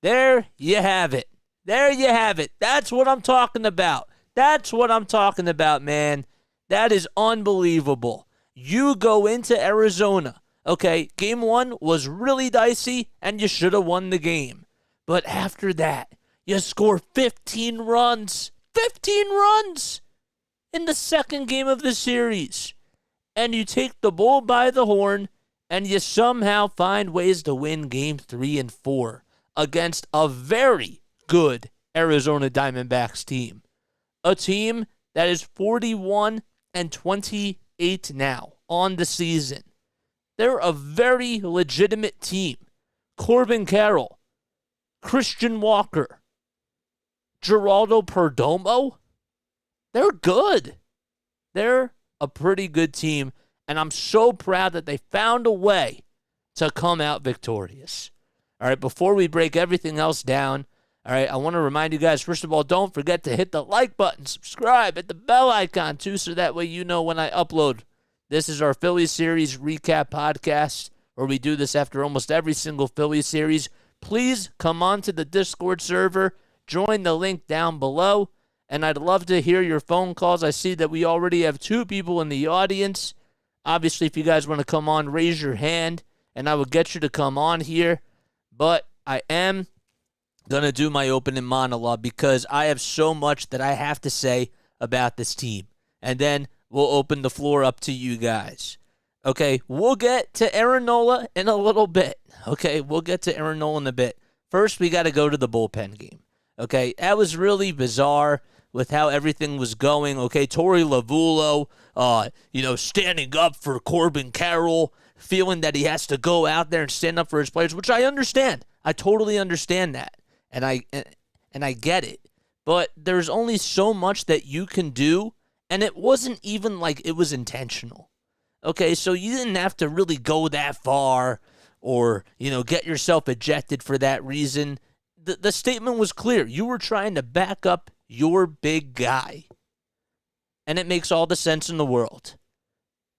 There you have it. There you have it. That's what I'm talking about. That's what I'm talking about, man. That is unbelievable. You go into Arizona. Okay, game one was really dicey, and you should have won the game. But after that, you score 15 runs. 15 runs in the second game of the series. And you take the bull by the horn, and you somehow find ways to win game 3 and 4 against a very good Arizona Diamondbacks team. A team that is 41-28 now on the season. They're a very legitimate team. Corbin Carroll, Christian Walker, Geraldo Perdomo, they're good. They're a pretty good team, and I'm so proud that they found a way to come out victorious. All right, before we break everything else down, all right, I want to remind you guys, first of all, don't forget to hit the like button, subscribe, hit the bell icon too, so that way you know when I upload. This is our Phillies series recap podcast, where we do this after almost every single Phillies series. Please come on to the Discord server, join the link down below, and I'd love to hear your phone calls. I see that we already have 2 people in the audience. Obviously, if you guys want to come on, raise your hand, and I will get you to come on here. But I am going to do my opening monologue because I have so much that I have to say about this team. And then we'll open the floor up to you guys. Okay, we'll get to Aaron Nola in a little bit. Okay, we'll get to Aaron Nola in a bit. First, we got to go to the bullpen game. Okay, that was really bizarre with how everything was going. Okay, Torey Lovullo, standing up for Corbin Carroll, feeling that he has to go out there and stand up for his players, which I understand. I totally understand that, and I get it. But there's only so much that you can do, and it wasn't even like it was intentional. Okay, so you didn't have to really go that far or, get yourself ejected for that reason. The statement was clear. You were trying to back up your big guy, and it makes all the sense in the world.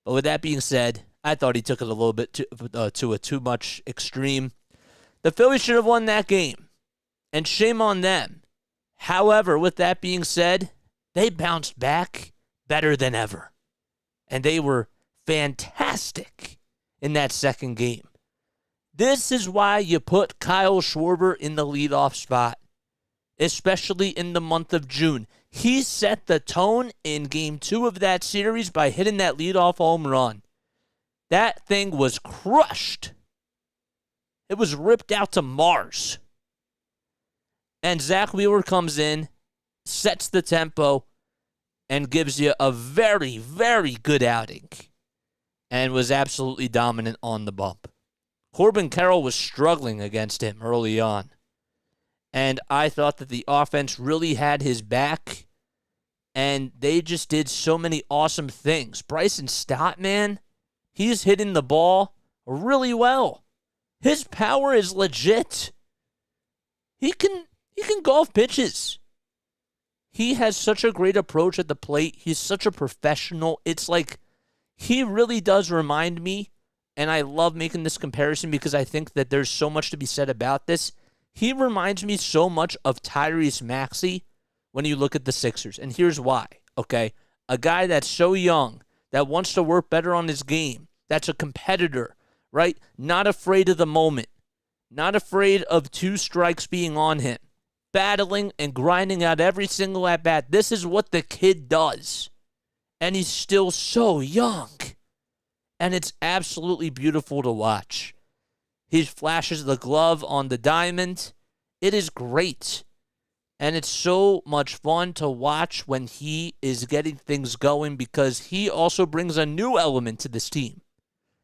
But with that being said, I thought he took it a little bit to a too much extreme. The Phillies should have won that game, and shame on them. However, with that being said, they bounced back better than ever, and they were fantastic in that second game. This is why you put Kyle Schwarber in the leadoff spot, especially in the month of June. He set the tone in Game 2 of that series by hitting that leadoff home run. That thing was crushed. It was ripped out to Mars. And Zach Wheeler comes in, sets the tempo, and gives you a very, very good outing, and was absolutely dominant on the bump. Corbin Carroll was struggling against him early on, and I thought that the offense really had his back, and they just did so many awesome things. Bryson Stott, man, he's hitting the ball really well. His power is legit. He can golf pitches. He has such a great approach at the plate. He's such a professional. It's like he really does remind me, and I love making this comparison because I think that there's so much to be said about this. He reminds me so much of Tyrese Maxey when you look at the Sixers. And here's why, okay? A guy that's so young, that wants to work better on his game, that's a competitor, right? Not afraid of the moment. Not afraid of 2 strikes being on him. Battling and grinding out every single at-bat. This is what the kid does. And he's still so young. And it's absolutely beautiful to watch. He flashes the glove on the diamond. It is great. And it's so much fun to watch when he is getting things going because he also brings a new element to this team.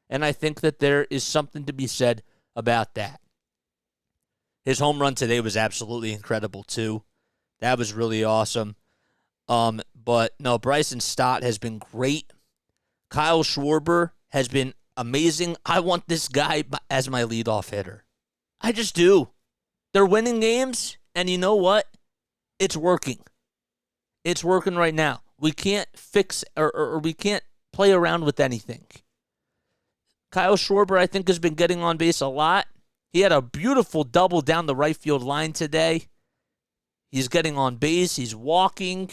And I think that there is something to be said about that. His home run today was absolutely incredible, too. That was really awesome. But, no, Bryson Stott has been great. Kyle Schwarber has been amazing. I want this guy as my leadoff hitter. I just do. They're winning games, and you know what? It's working. It's working right now. We can't fix or we can't play around with anything. Kyle Schwarber, I think, has been getting on base a lot. He had a beautiful double down the right field line today. He's getting on base. He's walking.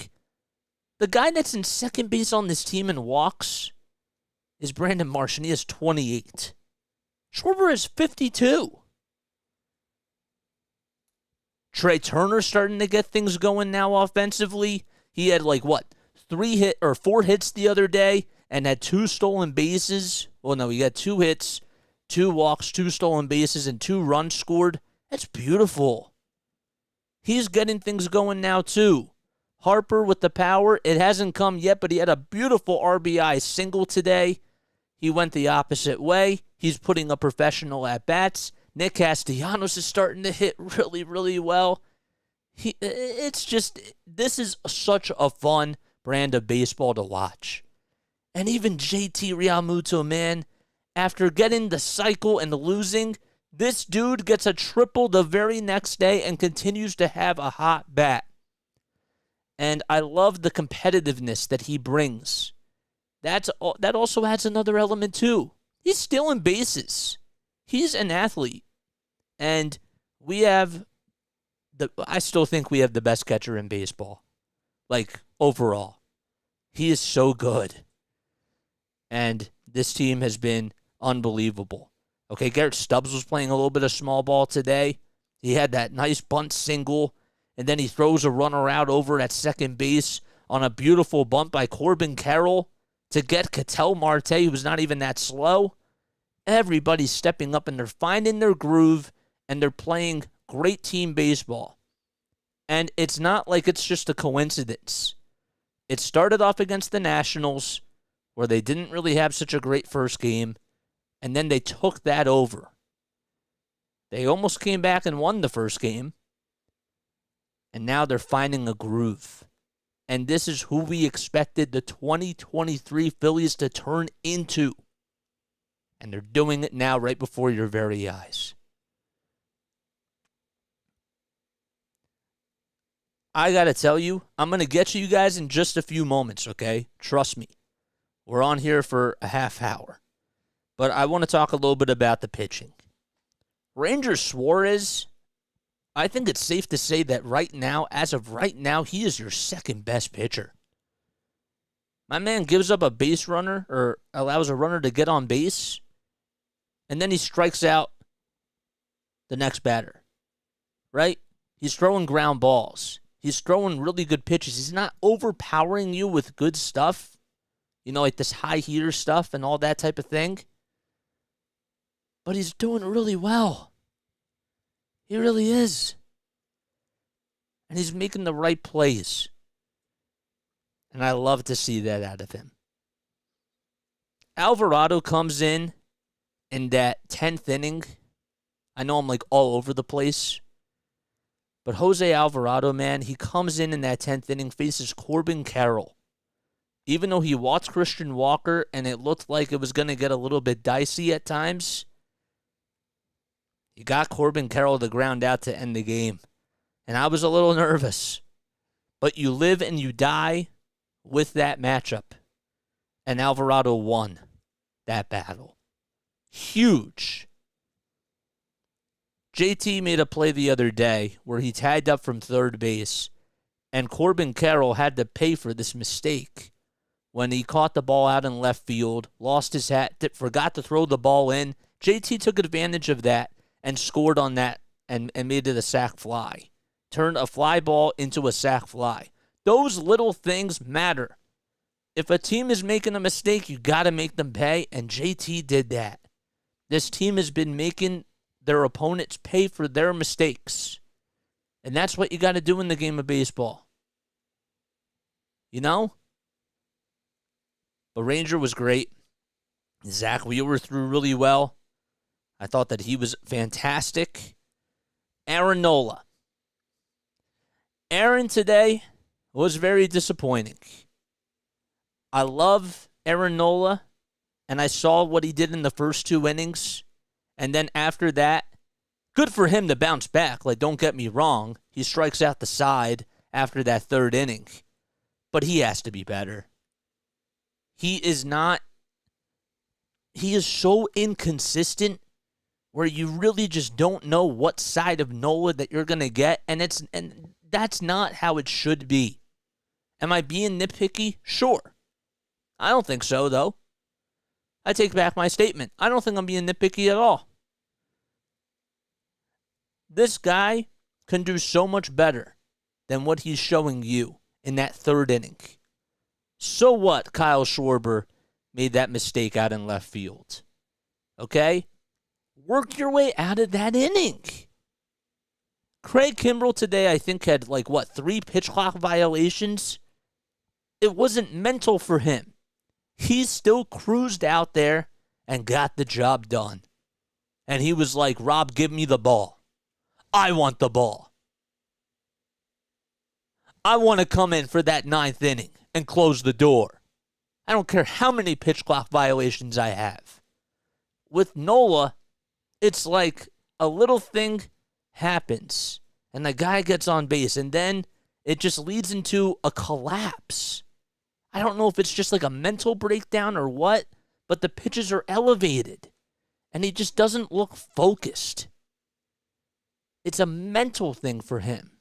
The guy that's in second base on this team and walks is Brandon Marsh, and he has 28. Schwarber has 52. Trey Turner's starting to get things going now offensively. He had 4 hits the other day and had 2 stolen bases. Well, no, he got 2 hits, 2 walks, 2 stolen bases, and 2 runs scored. That's beautiful. He's getting things going now, too. Harper with the power. It hasn't come yet, but he had a beautiful RBI single today. He went the opposite way. He's putting up professional at-bats. Nick Castellanos is starting to hit really, really well. This is such a fun brand of baseball to watch. And even JT Realmuto, man, after getting the cycle and losing, this dude gets a triple the very next day and continues to have a hot bat. And I love the competitiveness that he brings. That also adds another element, too. He's stealing bases. He's an athlete. And I still think we have the best catcher in baseball. Overall. He is so good. And this team has been unbelievable. Okay, Garrett Stubbs was playing a little bit of small ball today. He had that nice bunt single, and then he throws a runner out over at second base on a beautiful bunt by Corbin Carroll to get Ketel Marte, who was not even that slow. Everybody's stepping up, and they're finding their groove, and they're playing great team baseball. And it's not like it's just a coincidence. It started off against the Nationals, where they didn't really have such a great first game, and then they took that over. They almost came back and won the first game, and now they're finding a groove. And this is who we expected the 2023 Phillies to turn into. And they're doing it now right before your very eyes. I got to tell you, I'm going to get to you guys in just a few moments, okay? Trust me. We're on here for a half hour. But I want to talk a little bit about the pitching. Ranger Suarez, I think it's safe to say that right now, as of right now, he is your second best pitcher. My man gives up a base runner or allows a runner to get on base, and then he strikes out the next batter, right? He's throwing ground balls. He's throwing really good pitches. He's not overpowering you with good stuff, like this high heater stuff and all that type of thing. But he's doing really well. He really is. And he's making the right plays. And I love to see that out of him. Alvarado comes in that 10th inning. I know I'm all over the place. But Jose Alvarado, man, he comes in that 10th inning, faces Corbin Carroll. Even though he walked Christian Walker and it looked like it was going to get a little bit dicey at times, he got Corbin Carroll to ground out to end the game. And I was a little nervous. But you live and you die with that matchup. And Alvarado won that battle. Huge. JT made a play the other day where he tagged up from third base, and Corbin Carroll had to pay for this mistake when he caught the ball out in left field, lost his hat, forgot to throw the ball in. JT took advantage of that and scored on that and made it a sac fly. Turned a fly ball into a sac fly. Those little things matter. If a team is making a mistake, you got to make them pay, and JT did that. This team has been making their opponents pay for their mistakes. And that's what you got to do in the game of baseball. But Ranger was great. Zach Wheeler threw really well. I thought that he was fantastic. Aaron Nola. Aaron today was very disappointing. I love Aaron Nola, and I saw what he did in the first 2 innings. And then after that, good for him to bounce back. Don't get me wrong. He strikes out the side after that 3rd inning. But he has to be better. He is so inconsistent where you really just don't know what side of Nola that you're going to get, and that's not how it should be. Am I being nitpicky? Sure. I don't think so, though. I take back my statement. I don't think I'm being nitpicky at all. This guy can do so much better than what he's showing you in that third inning. So what? Kyle Schwarber made that mistake out in left field. Okay? Work your way out of that inning. Craig Kimbrell today, I think, had 3 pitch clock violations. It wasn't mental for him. He still cruised out there and got the job done. And he was like, Rob, give me the ball. I want the ball. I want to come in for that 9th inning and close the door. I don't care how many pitch clock violations I have. With Nola, it's like a little thing happens and the guy gets on base and then it just leads into a collapse. I don't know if it's just like a mental breakdown or what, but the pitches are elevated and he just doesn't look focused. It's a mental thing for him.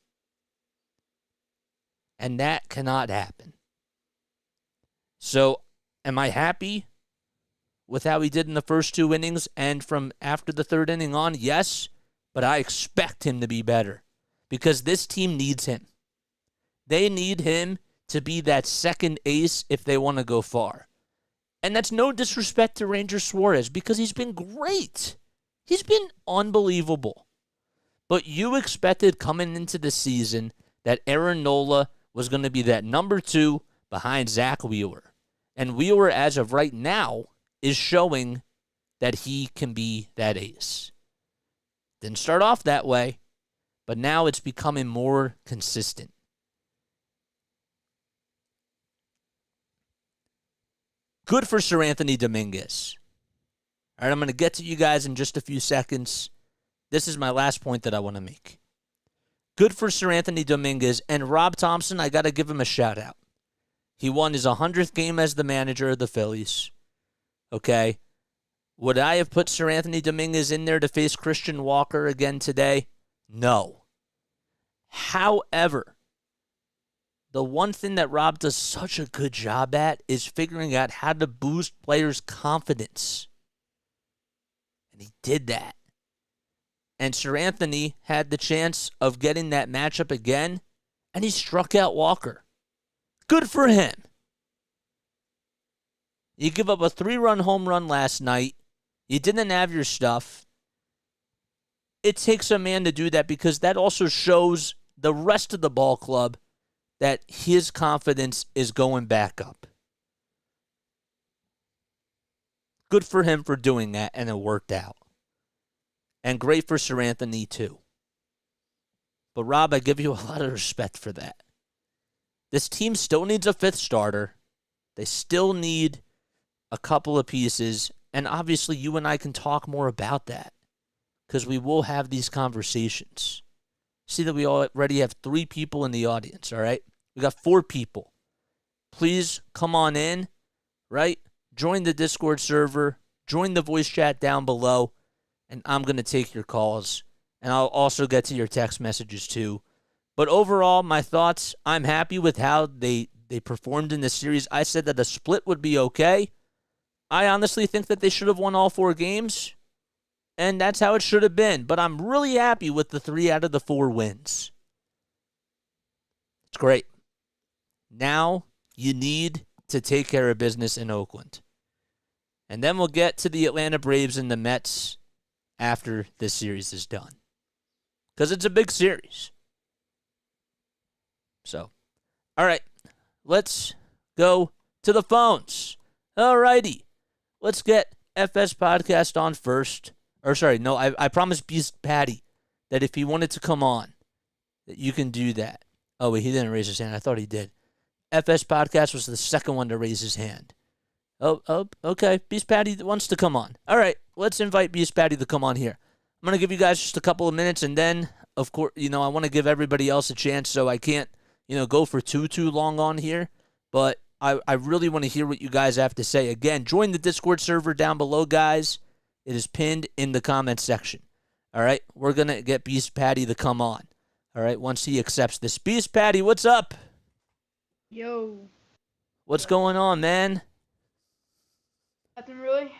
And that cannot happen. So, am I happy with how he did in the first 2 innings and from after the 3rd inning on? Yes, but I expect him to be better because this team needs him. They need him to be that second ace if they want to go far. And that's no disrespect to Ranger Suarez because he's been great. He's been unbelievable. But you expected coming into the season that Aaron Nola was going to be that number 2 behind Zach Wheeler. And Wheeler, as of right now, is showing that he can be that ace. Didn't start off that way, but now it's becoming more consistent. Good for Sir Anthony Dominguez. All right, I'm going to get to you guys in just a few seconds. This is my last point that I want to make. Good for Sir Anthony Dominguez, and Rob Thompson, I got to give him a shout-out. He won his 100th game as the manager of the Phillies. Okay? Would I have put Sir Anthony Dominguez in there to face Christian Walker again today? No. However, the one thing that Rob does such a good job at is figuring out how to boost players' confidence. And he did that. And Sir Anthony had the chance of getting that matchup again, and he struck out Walker. Good for him. You give up a 3-run home run last night. You didn't have your stuff. It takes a man to do that because that also shows the rest of the ball club that his confidence is going back up. Good for him for doing that, and it worked out. And great for Sir Anthony, too. But, Rob, I give you a lot of respect for that. This team still needs a 5th starter. They still need a couple of pieces. And, obviously, you and I can talk more about that because we will have these conversations. See that we already have 3 people in the audience, all right? We got 4 people. Please come on in, right? Join the Discord server. Join the voice chat down below. And I'm going to take your calls. And I'll also get to your text messages too. But overall, my thoughts, I'm happy with how they performed in this series. I said that a split would be okay. I honestly think that they should have won all 4 games. And that's how it should have been. But I'm really happy with the 3 out of the 4 wins. It's great. Now you need to take care of business in Oakland. And then we'll get to the Atlanta Braves and the Mets after this series is done. Because it's a big series. So, all right. Let's go to the phones. All righty. Let's get FS Podcast on first. Or sorry, no, I promised Beast Patty that if he wanted to come on, that you can do that. Oh, wait, he didn't raise his hand. I thought he did. FS Podcast was the second one to raise his hand. Oh, okay. Beast Patty wants to come on. All right, let's invite Beast Patty to come on here. I'm going to give you guys just a couple of minutes, and then, of course, I want to give everybody else a chance, so I can't, go for too long on here. But I really want to hear what you guys have to say. Again, join the Discord server down below, guys. It is pinned in the comment section. All right, we're going to get Beast Patty to come on. All right, once he accepts this. Beast Patty, what's up? Yo. What's going on, man? Nothing really.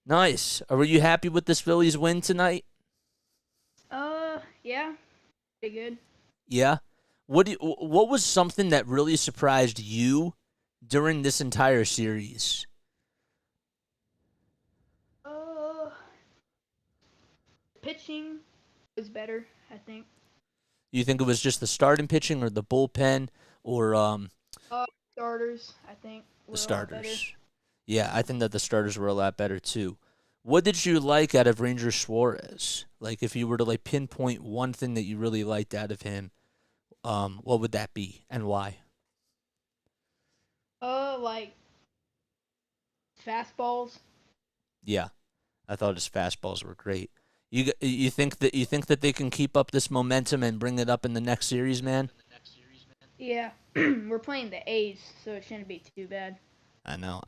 Nice. Were you happy with this Phillies win tonight? Yeah. Pretty good. Yeah. What was something that really surprised you during this entire series? Pitching was better, I think. You think it was just the starting pitching or the bullpen or Starters, I think, the were a lot better. starters? Yeah, I think that the starters were a lot better too. What did you like out of Ranger Suarez? Like, if you were to like pinpoint one thing that you really liked out of him, what would that be and why? Like fastballs. Yeah, I thought his fastballs were great. You think that they can keep up this momentum and bring it up in the next series, man? Yeah. We're playing the A's, so it shouldn't be too bad. I know,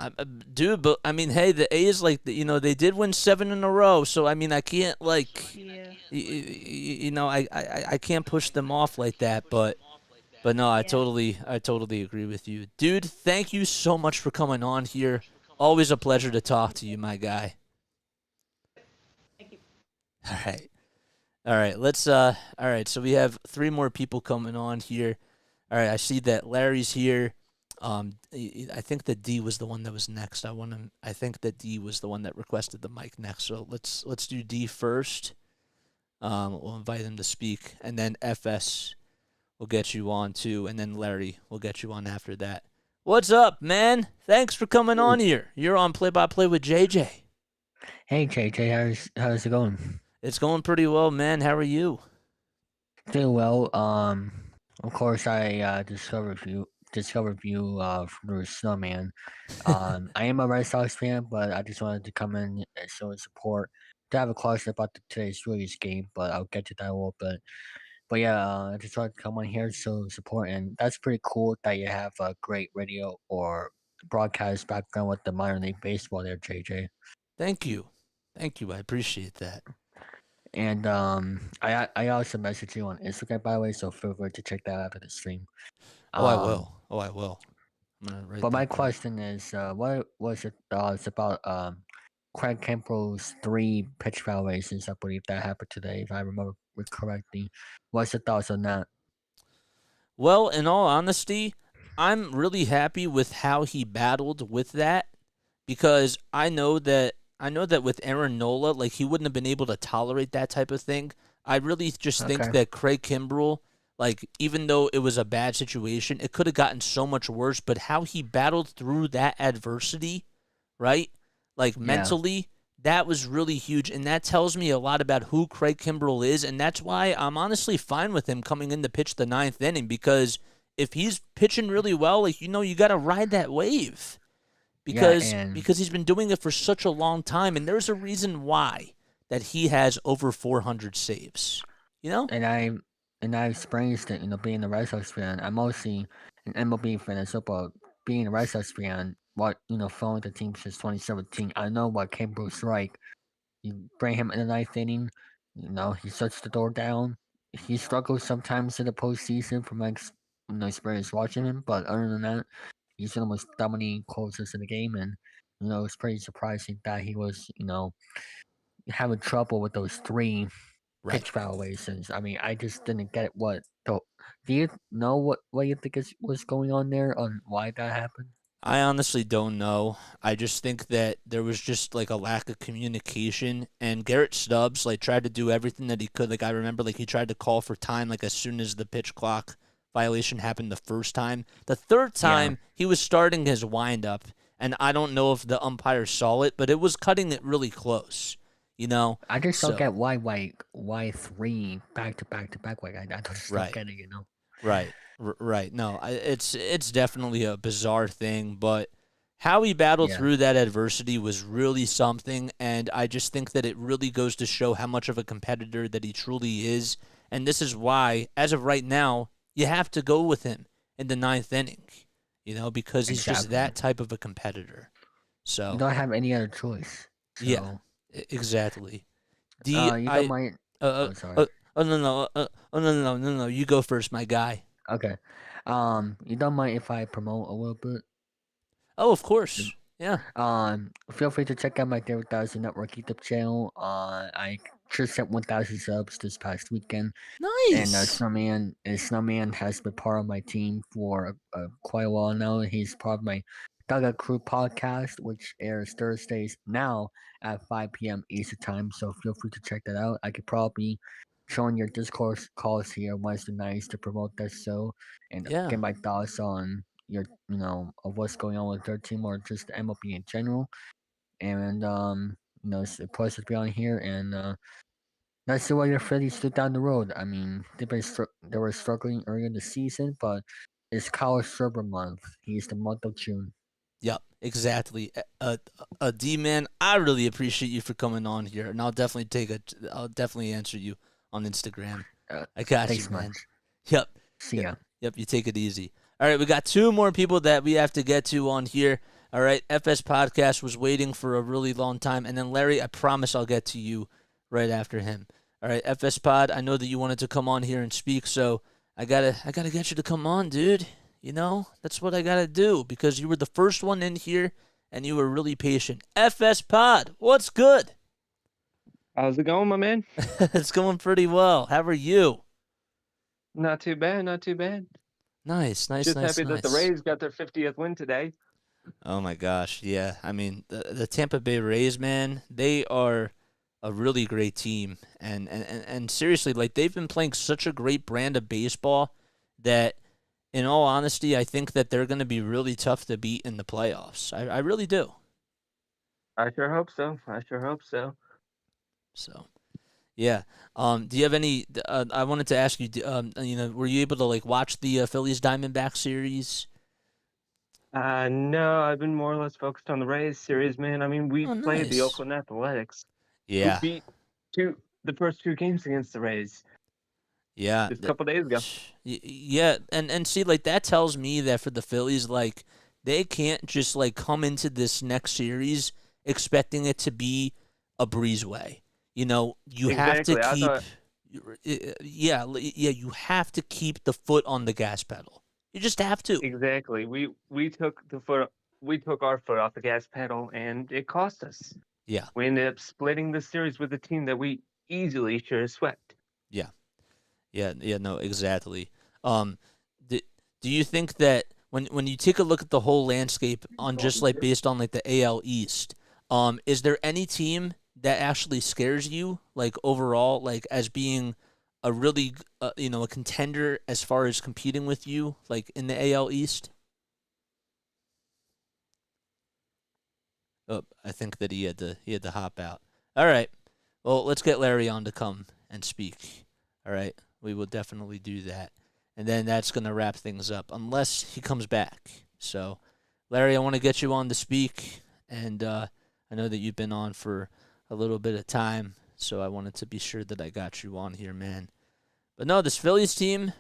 dude. But I mean, hey, the A's they did win 7 in a row, so I mean, I can't like, Yeah. I can't push them off like that. But no, Yeah. I totally agree with you, dude. Thank you so much for coming on here. Always a pleasure to talk to you, my guy. Thank you. All right. All right, all right, so we have 3 more people coming on here. All right, I see that Larry's here. I think that D was the one that was next. I think that D was the one that requested the mic next. So let's do D first. We'll invite him to speak, and then FS will get you on too, and then Larry will get you on after that. What's up, man? Thanks for coming on here. You're on Play by Play with JJ. Hey JJ, how's it going? It's going pretty well, man. How are you? Doing well. Of course, I discovered you through Snowman. I am a Red Sox fan, but I just wanted to come in and show support. To have a question about today's Phillies game, but I'll get to that a little bit. But yeah, I just wanted to come on here to show support, and that's pretty cool that you have a great radio or broadcast background with the minor league baseball there, JJ. Thank you. Thank you. I appreciate that. And I also messaged you on Instagram, by the way, so feel free to check that out after the stream. Oh, I will. I'm gonna write But my that down. question is, what was your thoughts about Craig Campbell's 3 pitch foul races? I believe that happened today, if I remember correctly. What's your thoughts on that? Well, in all honesty, I'm really happy with how he battled with that because I know that with Aaron Nola, like he wouldn't have been able to tolerate that type of thing. I really just think Okay. that Craig Kimbrell, like even though it was a bad situation, it could have gotten so much worse. But how he battled through that adversity, right? Like Yeah. mentally, that was really huge, and that tells me a lot about who Craig Kimbrell is, and that's why I'm honestly fine with him coming in to pitch the 9th inning because if he's pitching really well, like you got to ride that wave Yeah, because and because he's been doing it for such a long time, and there's a reason why that he has over 400 saves. You know? and I and I experienced it, being a Red Sox fan. I'm mostly an MLB fan as well, but being a Red Sox fan, following the team since 2017, I know what Campbell's like. You bring him in the 9th inning, he shuts the door down. He struggles sometimes in the postseason from my experience watching him, but other than that, he's one of the most dominating closers in the game, and it's pretty surprising that he was having trouble with those 3 Right. pitch violations. I mean, I just didn't get what. Do you know what you think was going on there on why that happened? I honestly don't know. I just think that there was just like a lack of communication, and Garrett Stubbs like tried to do everything that he could. Like I remember, like he tried to call for time, like as soon as the pitch clock violation happened the first time. The third Yeah, time, he was starting his windup, and I don't know if the umpire saw it, but it was cutting it really close. You know, I just don't so get why 3 back to back to back. Like I just don't right. get it. Right, right. No, it's definitely a bizarre thing, but how he battled Yeah, through that adversity was really something, and I just think that it really goes to show how much of a competitor that he truly is, and this is why, as of right now, you have to go with him in the 9th inning, because he's just exactly. that type of a competitor. You So, don't have any other choice. yeah, So Exactly. You don't mind? Uh, I'm sorry. uh, oh no, no. You go first, my guy. Okay. You don't mind if I promote a little bit? Oh, of course. Yeah. Feel free to check out my 30,000 Network YouTube channel. I just hit 1,000 subs this past weekend, and Nice. Snowman has been part of my team for quite a while now. He's part of my Dugout Crew podcast, which airs Thursdays now at 5 p.m. Eastern time. So feel free to check that out. I could probably join your Discord calls here Wednesday nights to promote that show and Yeah. get my thoughts on your of what's going on with their team or just the MLB in general. And it's a pleasure to be on here. And let's see what your Phillies do down the road. I mean, they were struggling earlier in the season, but it's Kyle Schwarber month. He's the month of June. Yep, exactly. D-man, I really appreciate you for coming on here, and I'll definitely answer you on Instagram. I got you, Thanks man. much. Yep. See ya. Yep, you take it easy. All right, we got 2 more people that we have to get to on here. All right, FS Podcast was waiting for a really long time, and then Larry, I promise I'll get to you right after him. All right, FS Pod, I know that you wanted to come on here and speak, so I gotta get you to come on, dude. You know, that's what I gotta do because you were the first one in here and you were really patient. FS Pod, what's good? How's it going, my man? It's going pretty well. How are you? Not too bad, not too bad. Nice. Just happy that the Rays got their 50th win today. Oh my gosh, yeah. I mean, the Tampa Bay Rays, man, they are a really great team, and seriously, like they've been playing such a great brand of baseball that, in all honesty, I think that they're going to be really tough to beat in the playoffs. I really do. I sure hope so. So, yeah. Do you have any? I wanted to ask you. Were you able to like watch the Phillies Diamondbacks series? No, I've been more or less focused on the Rays series, man. I mean, we Oh, played the nice. Oakland Athletics. Yeah. We beat the first 2 games against the Rays. Yeah. Just a couple days ago. Yeah, and see, like that tells me that for the Phillies, like they can't just like come into this next series expecting it to be a breezeway. You know, you have to Exactly. keep, you have to keep the foot on the gas pedal. You just have to. Exactly. We took our foot off the gas pedal, and it cost us. Yeah, We ended up splitting the series with a team that we easily should have swept. yeah, no, exactly. Do you think that when you take a look at the whole landscape on just like based on like the AL East, is there any team that actually scares you like overall, like as being a really a contender as far as competing with you like in the AL East? Oh, I think that he had to hop out. All right. Well, let's get Larry on to come and speak. All right. We will definitely do that. And then that's going to wrap things up unless he comes back. So, Larry, I want to get you on to speak. And I know that you've been on for a little bit of time. So I wanted to be sure that I got you on here, man. But no, this Phillies team,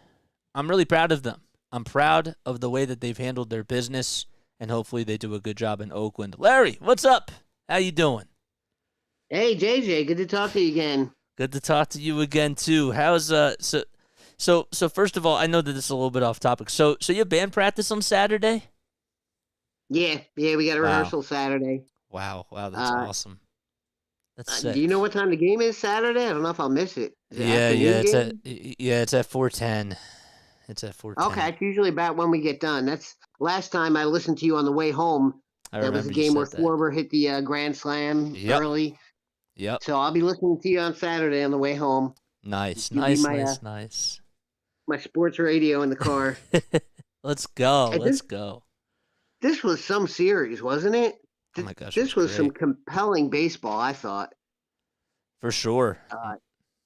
I'm really proud of them. I'm proud of the way that they've handled their business. And hopefully they do a good job in Oakland. Larry, what's up? How you doing? Hey, JJ, good to talk to you again. Good to talk to you again too. How's so first of all, I know that this is a little bit off topic. So you have band practice on Saturday? Yeah, we got a Wow. rehearsal Saturday. Wow, that's awesome. That's sick. Do you know what time the game is Saturday? I don't know if I'll miss it. Is it Yeah, afternoon game? it's at 4:10. It's at 4:10. Okay, it's usually about when we get done. That's last time I listened to you on the way home. That was the game where Schwarber hit the grand slam early. Yep. So I'll be listening to you on Saturday on the way home. Nice. My sports radio in the car. Let's go. Hey, Let's go. This was some series, wasn't it? Oh my gosh. This was great. some compelling baseball, I thought. For sure.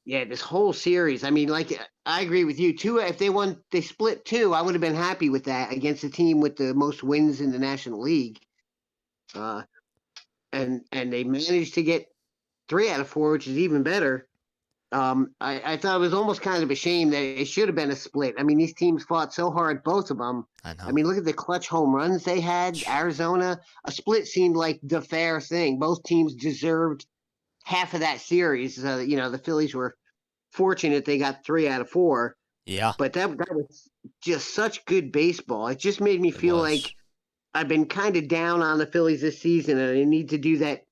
Yeah, this whole series. I mean, like I agree with you too. If they split 2, I would have been happy with that against the team with the most wins in the National League. And they managed to get 3 out of 4, which is even better. I thought it was almost kind of a shame that it should have been a split. I mean, these teams fought so hard, both of them. I know. I mean, look at the clutch home runs they had. Arizona, a split seemed like the fair thing. Both teams deserved half of that series. The Phillies were fortunate they got 3 out of 4, Yeah, but that was just such good baseball. It just made me it feel was. like I've been kind of down on the Phillies this season, and I need to do that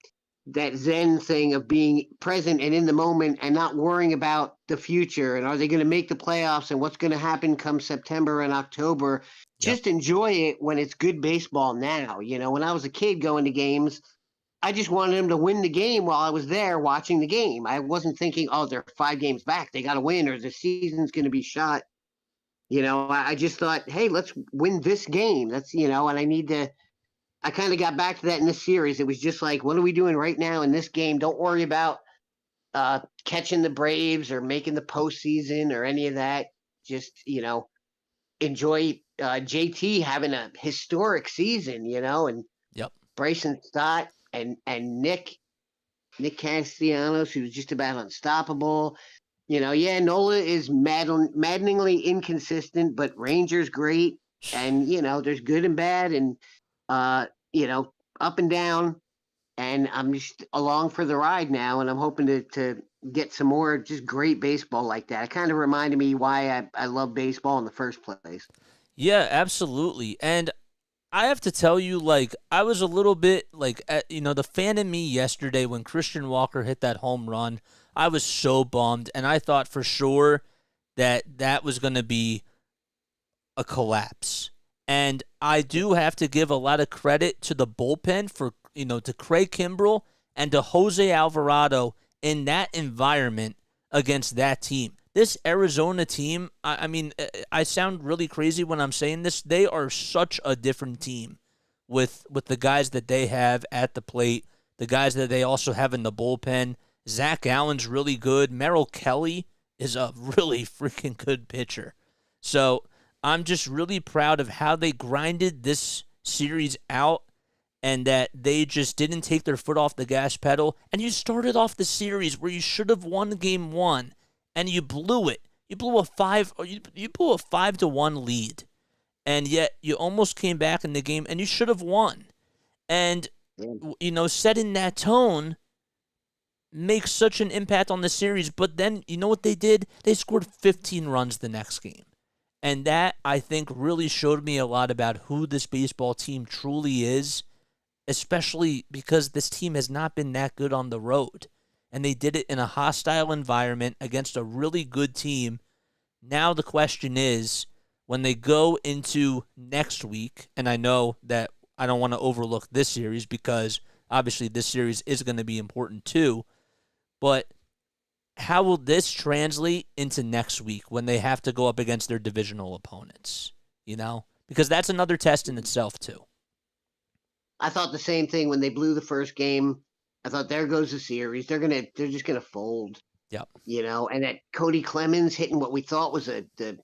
Zen thing of being present and in the moment and not worrying about the future and are they going to make the playoffs and what's going to happen come September and October. Yep. Just enjoy it when it's good baseball now. When I was a kid going to games, I just wanted them to win the game while I was there watching the game. I wasn't thinking, oh, they're 5 games back, they got to win, or the season's going to be shot. I just thought, hey, let's win this game. That's, and I kind of got back to that in this series. It was just like, what are we doing right now in this game? Don't worry about catching the Braves or making the postseason or any of that. Just, enjoy JT having a historic season, and Yep. Bryson Stott and Nick Castellanos, who's just about unstoppable. Nola is maddeningly inconsistent, but Ranger's great. And, there's good and bad and, up and down. And I'm just along for the ride now. And I'm hoping to get some more just great baseball like that. It kind of reminded me why I love baseball in the first place. Yeah, absolutely. And I have to tell you, like, I was a little bit, like, the fan in me yesterday when Christian Walker hit that home run, I was so bummed, and I thought for sure that was going to be a collapse. And I do have to give a lot of credit to the bullpen for, to Craig Kimbrell and to Jose Alvarado in that environment against that team. This Arizona team, I mean, I sound really crazy when I'm saying this. They are such a different team with the guys that they have at the plate, the guys that they also have in the bullpen. Zach Allen's really good. Merrill Kelly is a really freaking good pitcher. So I'm just really proud of how they grinded this series out and that they just didn't take their foot off the gas pedal. And you started off the series where you should have won game 1. And you blew it. You blew a 5-1 lead, and yet you almost came back in the game, and you should have won. And setting that tone makes such an impact on the series. But then you know what they did? They scored 15 runs the next game, and that I think really showed me a lot about who this baseball team truly is, especially because this team has not been that good on the road. And they did it in a hostile environment against a really good team. Now the question is, when they go into next week, and I know that I don't want to overlook this series because obviously this series is going to be important too, but how will this translate into next week when they have to go up against their divisional opponents? Because that's another test in itself too. I thought the same thing when they blew the first game. I thought there goes the series. They're just gonna fold. Yep. And that Cody Clemens hitting what we thought was the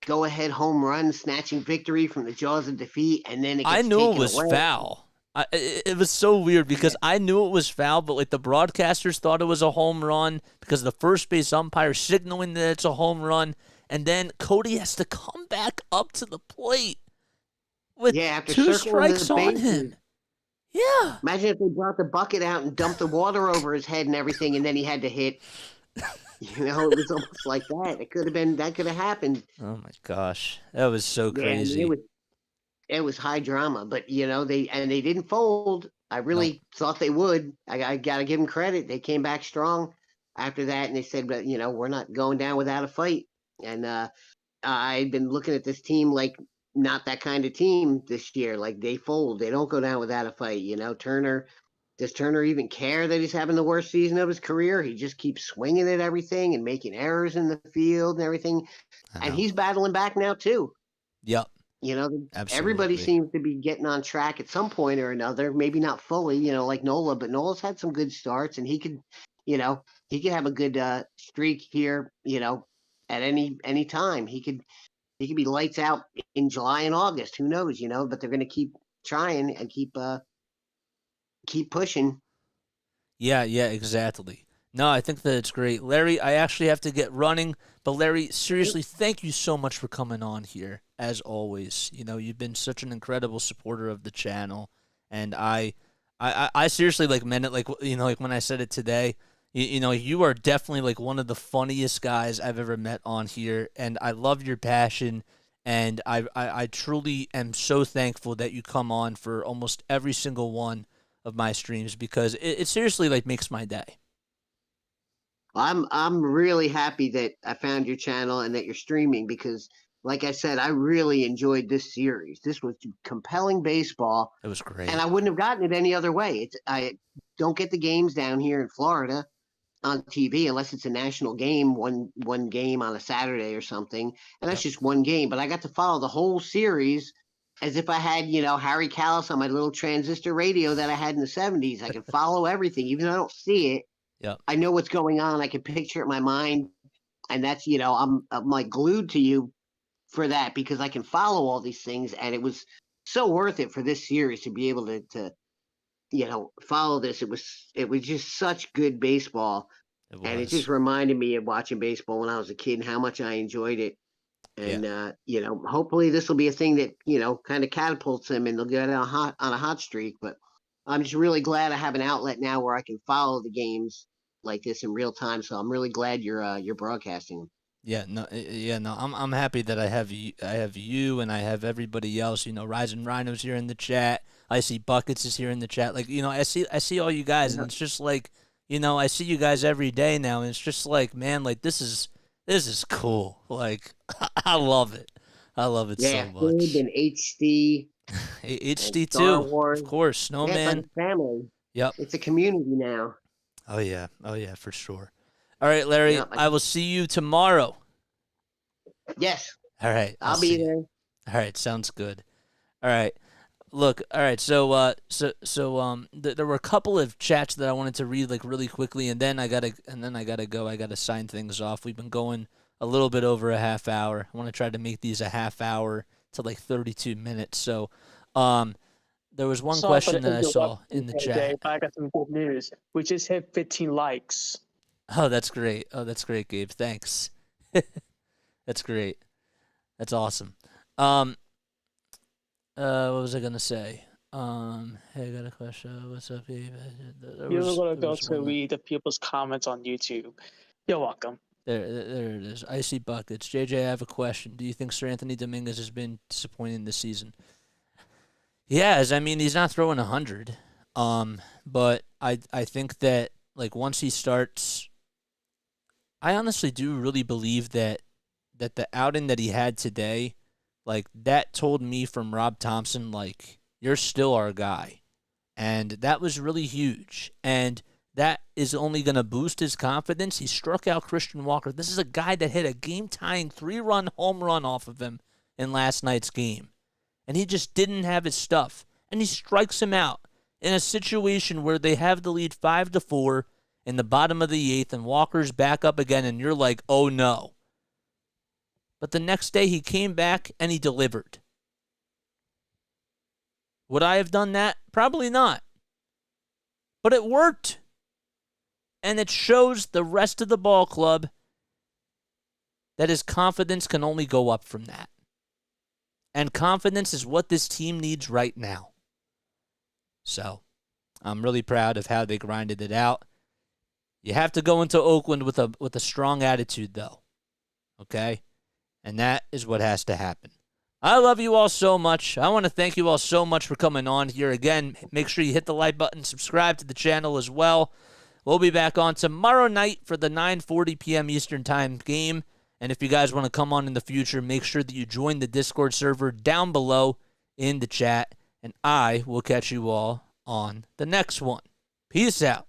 go-ahead home run, snatching victory from the jaws of defeat, and then I knew it was away. foul. It was so weird because I knew it was foul, but like the broadcasters thought it was a home run because the first base umpire signaling that it's a home run, and then Cody has to come back up to the plate with after 2 circling strikes the on bases. him. Yeah. Imagine if they brought the bucket out and dumped the water over his head and everything, and then he had to hit. It was almost like that. That could have happened. Oh my gosh, that was so crazy. I mean, it was high drama, but they didn't fold. I really thought they would. I got to give them credit. They came back strong after that, and they said, "But we're not going down without a fight." And I'd been looking at this team like not that kind of team this year. Like they fold. They don't go down without a fight. Does Turner even care that he's having the worst season of his career? He just keeps swinging at everything and making errors in the field and everything. And he's battling back now too. Yep. Everybody Absolutely. seems to be getting on track at some point or another. Maybe not fully, like Nola, but Nola's had some good starts, and he could have a good streak here. At any time, he could be lights out in July and August. Who knows? But they're going to keep trying and keep pushing. Yeah, exactly. No, I think that it's great. Larry, I actually have to get running, but Larry, seriously, thank you so much for coming on here, as always. You've been such an incredible supporter of the channel, and I seriously, meant it, like when I said it today, You are definitely like one of the funniest guys I've ever met on here, and I love your passion. And I truly am so thankful that you come on for almost every single one of my streams because it seriously like makes my day. I'm really happy that I found your channel and that you're streaming because, like I said, I really enjoyed this series. This was compelling baseball, It was great. and I wouldn't have gotten it any other way. I don't get the games down here in Florida on TV unless it's a national game, one game on a Saturday or something, and that's just one game. But I got to follow the whole series as if I had, Harry Callis on my little transistor radio that I had in the 70s. I can follow everything, even though I don't see it. Yep. I know what's going on. I can picture it in my mind, and that's I'm like glued to you for that because I can follow all these things, and it was so worth it for this series to be able to follow this. It was just such good baseball, and it just reminded me of watching baseball when I was a kid and how much I enjoyed it. And hopefully this will be a thing that kind of catapults them and they'll get on a hot streak. But I'm just really glad I have an outlet now where I can follow the games like this in real time. So I'm really glad you're broadcasting them. No. I'm happy that I have you and I have everybody else. Rising Rhinos here in the chat. I see Buckets is here in the chat. Like I see all you guys, and it's just like I see you guys every day now, and it's just like, man, like this is cool. Like I love it. I love it so much. And HD. HD and Star too, Wars. Of course. Snowman. Yeah, it's like a family. Yep. It's a community now. Oh yeah, for sure. All right, Larry, I will see you tomorrow. Yes. All right. I'll be there. All right, sounds good. All right. Look, all right, so there were a couple of chats that I wanted to read like really quickly, and then I gotta go. I gotta sign things off. We've been going a little bit over a half hour. I want to try to make these a half hour to like 32 minutes. So, there was one question that I saw in the chat. Dave, I got some good news. We just hit 15 likes. Oh, that's great. Gabe. Thanks. That's great. That's awesome. What was I gonna say? Hey, I got a question. What's up, Gabe? You're gonna go to read the people's comments on YouTube. You're welcome. There it is. Icy Buckets. JJ, I have a question. Do you think Sir Anthony Dominguez has been disappointing this season? Yes, I mean he's not throwing 100. But I think that like once he starts, I honestly do really believe that the outing that he had today, like that told me from Rob Thompson, like you're still our guy, and that was really huge, and that is only going to boost his confidence. He struck out Christian Walker. This is a guy that hit a game-tying 3-run home run off of him in last night's game, and he just didn't have his stuff, and he strikes him out in a situation where they have the lead 5-4 in the bottom of the 8th, and Walker's back up again, and you're like, oh no. But the next day he came back and he delivered. Would I have done that? Probably not. But it worked. And it shows the rest of the ball club that his confidence can only go up from that. And confidence is what this team needs right now. So, I'm really proud of how they grinded it out. You have to go into Oakland with a strong attitude, though. Okay? And that is what has to happen. I love you all so much. I want to thank you all so much for coming on here. Again, make sure you hit the like button, subscribe to the channel as well. We'll be back on tomorrow night for the 9:40 p.m. Eastern Time game. And if you guys want to come on in the future, make sure that you join the Discord server down below in the chat. And I will catch you all on the next one. Peace out.